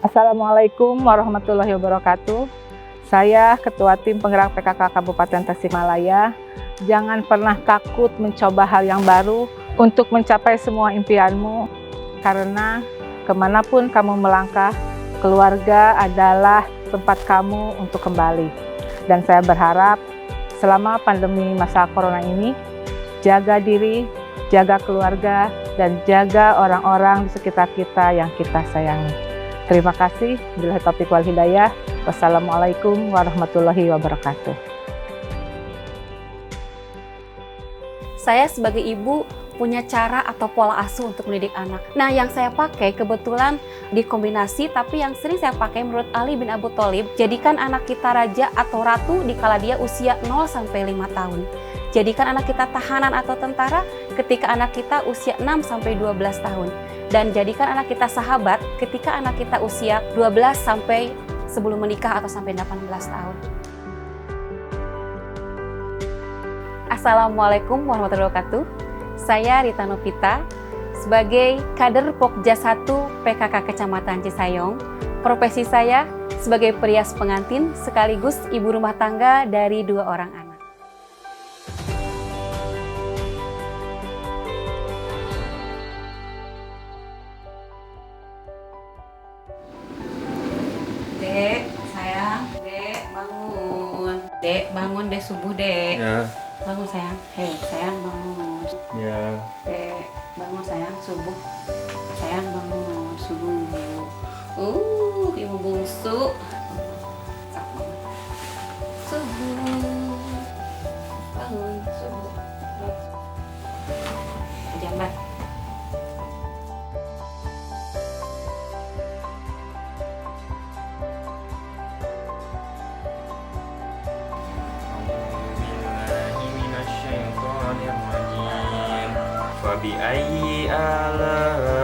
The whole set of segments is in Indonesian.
Assalamualaikum warahmatullahi wabarakatuh. Saya Ketua Tim Penggerak PKK Kabupaten Tasikmalaya. Jangan pernah takut mencoba hal yang baru untuk mencapai semua impianmu. Karena kemanapun kamu melangkah, keluarga adalah tempat kamu untuk kembali. Dan saya berharap selama pandemi masa corona ini, jaga diri, jaga keluarga, dan jaga orang-orang di sekitar kita yang kita sayangi. Terima kasih. Billahi taufiq wal hidayah. Wassalamualaikum warahmatullahi wabarakatuh. Saya sebagai ibu punya cara atau pola asuh untuk mendidik anak. Nah, yang saya pakai kebetulan dikombinasi, tapi yang sering saya pakai menurut Ali bin Abu Thalib, jadikan anak kita raja atau ratu dikala dia usia 0-5 tahun. Jadikan anak kita tahanan atau tentara ketika anak kita usia 6-12 tahun. Dan jadikan anak kita sahabat ketika anak kita usia 12 sampai sebelum menikah atau sampai 18 tahun. Assalamualaikum warahmatullahi wabarakatuh. Saya Rita Novita, sebagai kader Pokja 1 PKK Kecamatan Cisayong. Profesi saya sebagai perias pengantin sekaligus ibu rumah tangga dari 2 orang anak. Dek, sayang, Dek, bangun. Dek, bangun, Dek, subuh, Dek. Ya. Bangun, sayang. Hei, sayang, bangun. Ya. Dek, bangun, sayang, subuh. Sayang, bangun, subuh. Ibu bungsu. Subuh. Bangun, subuh. Jambat. Fabi'ayyi ala'i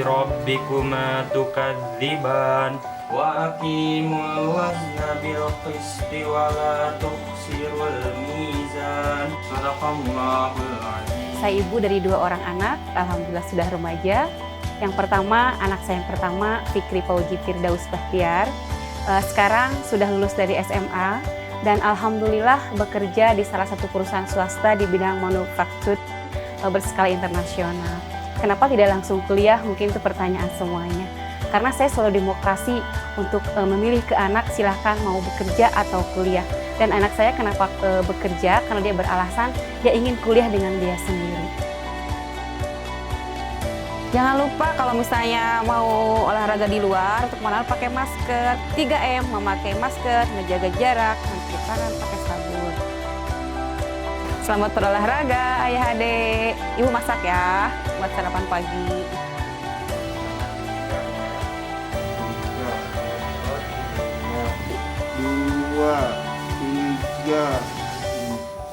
rabbikuma tukadziban wa aqimul wazna bil qisti wa la tukhsirul mizan. Shadaqallahul azim. Saya ibu dari 2 orang anak, alhamdulillah sudah remaja. Yang pertama, anak saya yang pertama, Fikri Fauji Firdaus Bahtiar. Sekarang sudah lulus dari SMA dan alhamdulillah bekerja di salah satu perusahaan swasta di bidang manufaktur berskala internasional. Kenapa tidak langsung kuliah? Mungkin itu pertanyaan semuanya. Karena saya selalu demokrasi untuk memilih ke anak silahkan mau bekerja atau kuliah. Dan anak saya kenapa bekerja? Karena dia beralasan dia ingin kuliah dengan dia sendiri. Jangan lupa kalau misalnya mau olahraga di luar, untuk malam pakai masker, 3M, memakai masker, menjaga jarak, mencuci tangan pakai sabun. Selamat berolahraga ayah adek. Ibu masak ya buat sarapan pagi. 2, 3,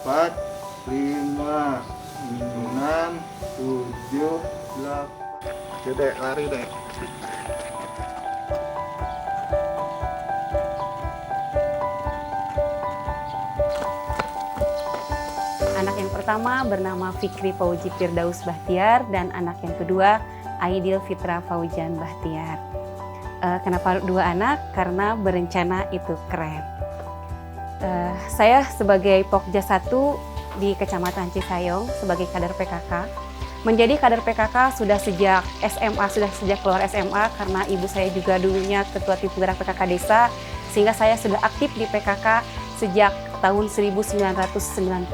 4, 5, 6, 7, 8. Oke dek, lari dek. Anak yang pertama bernama Fikri Fauji Firdaus Bahtiar dan anak yang kedua Aidil Fitra Faujan Bahtiar. Kenapa 2 anak? Karena berencana itu keren. Saya sebagai Pokja 1 di Kecamatan Cisayong sebagai kader PKK. Menjadi kader PKK sudah sejak SMA, sudah sejak keluar SMA karena ibu saya juga dulunya ketua tim penggerak PKK desa, sehingga saya sudah aktif di PKK sejak tahun 1995.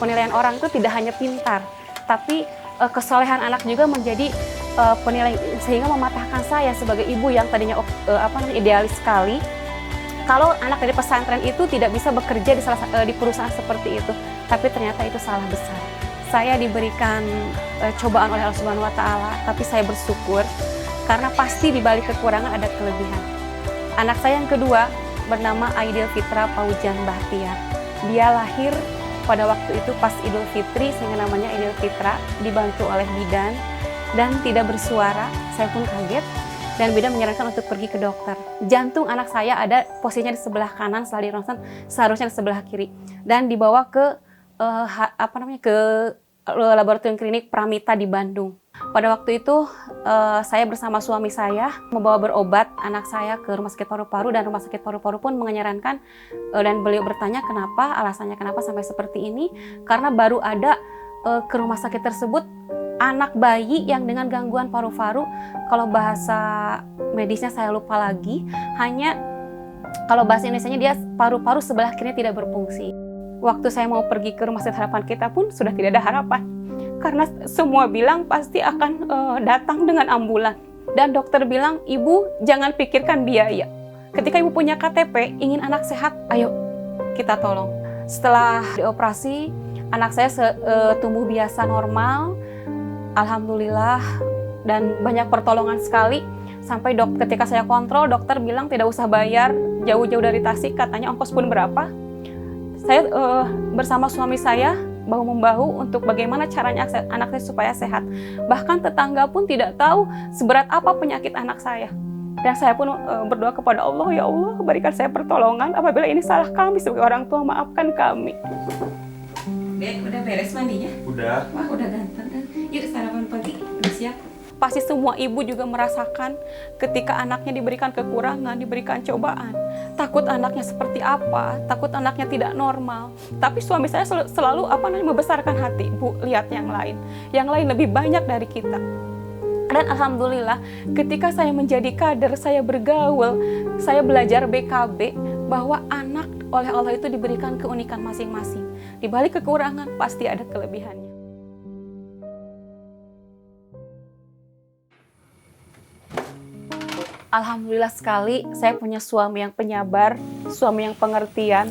Penilaian orang itu tidak hanya pintar, tapi kesolehan anak juga menjadi penilaian, sehingga mematahkan saya sebagai ibu yang tadinya idealis sekali. Kalau anak dari pesantren itu tidak bisa bekerja di perusahaan seperti itu, tapi ternyata itu salah besar. Saya diberikan cobaan oleh Allah Subhanahu wa Ta'ala, tapi saya bersyukur karena pasti di balik kekurangan ada kelebihan. Anak saya yang kedua bernama Aidil Fitra Faujan Bahtiar. Dia lahir pada waktu itu pas Idul Fitri, sehingga namanya Aidil Fitra, dibantu oleh bidan dan tidak bersuara. Saya pun kaget. Dan bidan menyarankan untuk pergi ke dokter. Jantung anak saya ada posisinya di sebelah kanan, setelah di ronsen seharusnya di sebelah kiri, dan dibawa ke ke laboratorium klinik Pramita di Bandung. Pada waktu itu saya bersama suami saya membawa berobat anak saya ke rumah sakit paru-paru, dan rumah sakit paru-paru pun menyarankan dan beliau bertanya alasannya kenapa sampai seperti ini, karena baru ada ke rumah sakit tersebut anak bayi yang dengan gangguan paru-paru. Kalau bahasa medisnya saya lupa lagi, hanya kalau bahasa Indonesianya dia paru-paru sebelah kirinya tidak berfungsi. Waktu saya mau pergi ke rumah sakit harapan kita pun sudah tidak ada harapan, karena semua bilang pasti akan datang dengan ambulan. Dan dokter bilang, ibu jangan pikirkan biaya. Ketika ibu punya KTP, ingin anak sehat, ayo kita tolong. Setelah dioperasi, anak saya tumbuh biasa normal, alhamdulillah, dan banyak pertolongan sekali. Sampai ketika saya kontrol, dokter bilang tidak usah bayar jauh-jauh dari Tasik, katanya ongkos pun berapa. Saya bersama suami saya bahu-membahu untuk bagaimana caranya anak saya supaya sehat. Bahkan tetangga pun tidak tahu seberat apa penyakit anak saya. Dan saya pun berdoa kepada Allah, ya Allah berikan saya pertolongan, apabila ini salah kami sebagai orang tua, maafkan kami. Dek, udah beres mandinya? Udah. Wah, udah ganteng kan? Yuk sarapan pagi, udah siap? Pasti semua ibu juga merasakan ketika anaknya diberikan kekurangan, diberikan cobaan. Takut anaknya seperti apa, takut anaknya tidak normal. Tapi suami saya selalu membesarkan hati. Bu, lihat yang lain lebih banyak dari kita. Dan alhamdulillah ketika saya menjadi kader, saya bergaul, saya belajar BKB, bahwa anak oleh Allah itu diberikan keunikan masing-masing. Di balik kekurangan pasti ada kelebihannya. Alhamdulillah sekali saya punya suami yang penyabar, suami yang pengertian.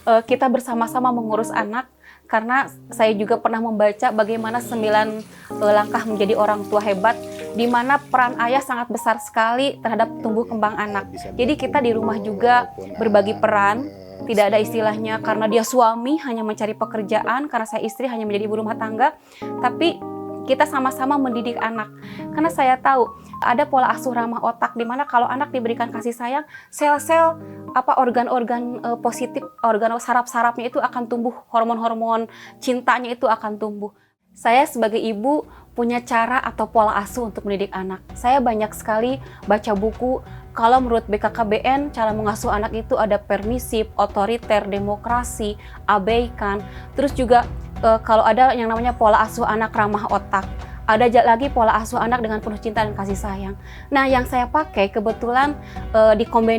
Kita bersama-sama mengurus anak, karena saya juga pernah membaca bagaimana 9 langkah menjadi orang tua hebat, di mana peran ayah sangat besar sekali terhadap tumbuh kembang anak. Jadi kita di rumah juga berbagi peran, tidak ada istilahnya karena dia suami hanya mencari pekerjaan, karena saya istri hanya menjadi ibu rumah tangga, tapi kita sama-sama mendidik anak. Karena saya tahu ada pola asuh ramah otak, di mana kalau anak diberikan kasih sayang, sel-sel organ-organ positif, organ saraf-sarafnya itu akan tumbuh, hormon-hormon cintanya itu akan tumbuh. Saya sebagai ibu punya cara atau pola asuh untuk mendidik anak. Saya banyak sekali baca buku. Kalau menurut BKKBN, cara mengasuh anak itu ada permisif, otoriter, demokrasi, abaikan. Terus juga kalau ada yang namanya pola asuh anak ramah otak. Ada lagi pola asuh anak dengan penuh cinta dan kasih sayang. Nah, yang saya pakai kebetulan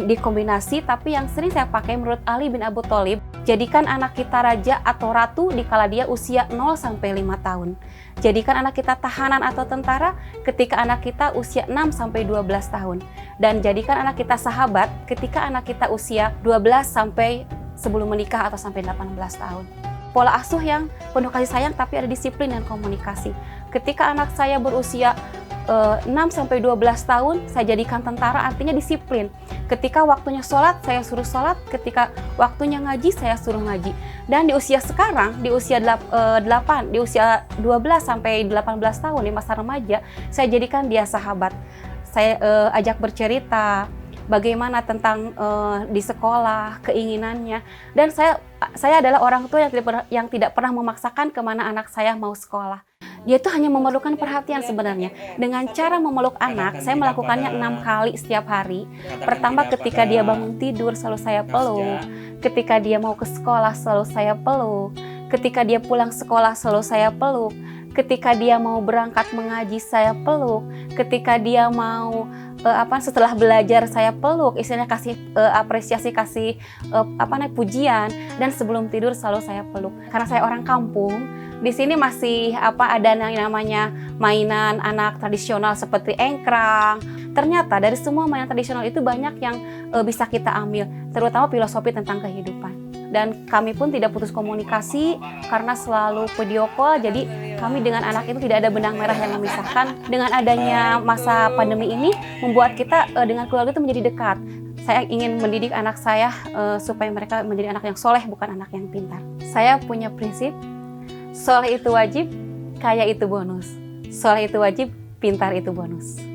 dikombinasi, tapi yang sering saya pakai menurut Ali bin Abu Thalib, jadikan anak kita raja atau ratu dikala dia usia 0-5 tahun. Jadikan anak kita tahanan atau tentara ketika anak kita usia 6-12 tahun. Dan jadikan anak kita sahabat ketika anak kita usia 12 sampai sebelum menikah atau sampai 18 tahun. Pola asuh yang penuh kasih sayang tapi ada disiplin dan komunikasi. Ketika anak saya berusia 6-12 tahun, saya jadikan tentara, artinya disiplin. Ketika waktunya sholat, saya suruh sholat. Ketika waktunya ngaji, saya suruh ngaji. Dan di usia sekarang, di usia 12 sampai 18 tahun, di masa remaja, saya jadikan dia sahabat. Saya ajak bercerita bagaimana tentang di sekolah, keinginannya. Dan saya adalah orang tua yang tidak pernah memaksakan kemana anak saya mau sekolah. Dia itu hanya memerlukan perhatian sebenarnya. Dengan cara memeluk anak, saya melakukannya 6 kali setiap hari. Pertama, ketika dia bangun tidur, selalu saya peluk. Ketika dia mau ke sekolah, selalu saya peluk. Ketika dia pulang sekolah, selalu saya peluk. Ketika dia mau berangkat mengaji, saya peluk. Ketika dia mau setelah belajar, saya peluk. Istilahnya kasih apresiasi, kasih pujian. Dan sebelum tidur selalu saya peluk. Karena saya orang kampung, di sini masih ada yang namanya mainan anak tradisional seperti engkrang. Ternyata dari semua mainan tradisional itu banyak yang bisa kita ambil, terutama filosofi tentang kehidupan. Dan kami pun tidak putus komunikasi karena selalu video call. Jadi kami dengan anak itu tidak ada benang merah yang memisahkan. Dengan adanya masa pandemi ini membuat kita dengan keluarga itu menjadi dekat. Saya ingin mendidik anak saya supaya mereka menjadi anak yang soleh, bukan anak yang pintar. Saya punya prinsip, soleh itu wajib, kaya itu bonus. Soleh itu wajib, pintar itu bonus.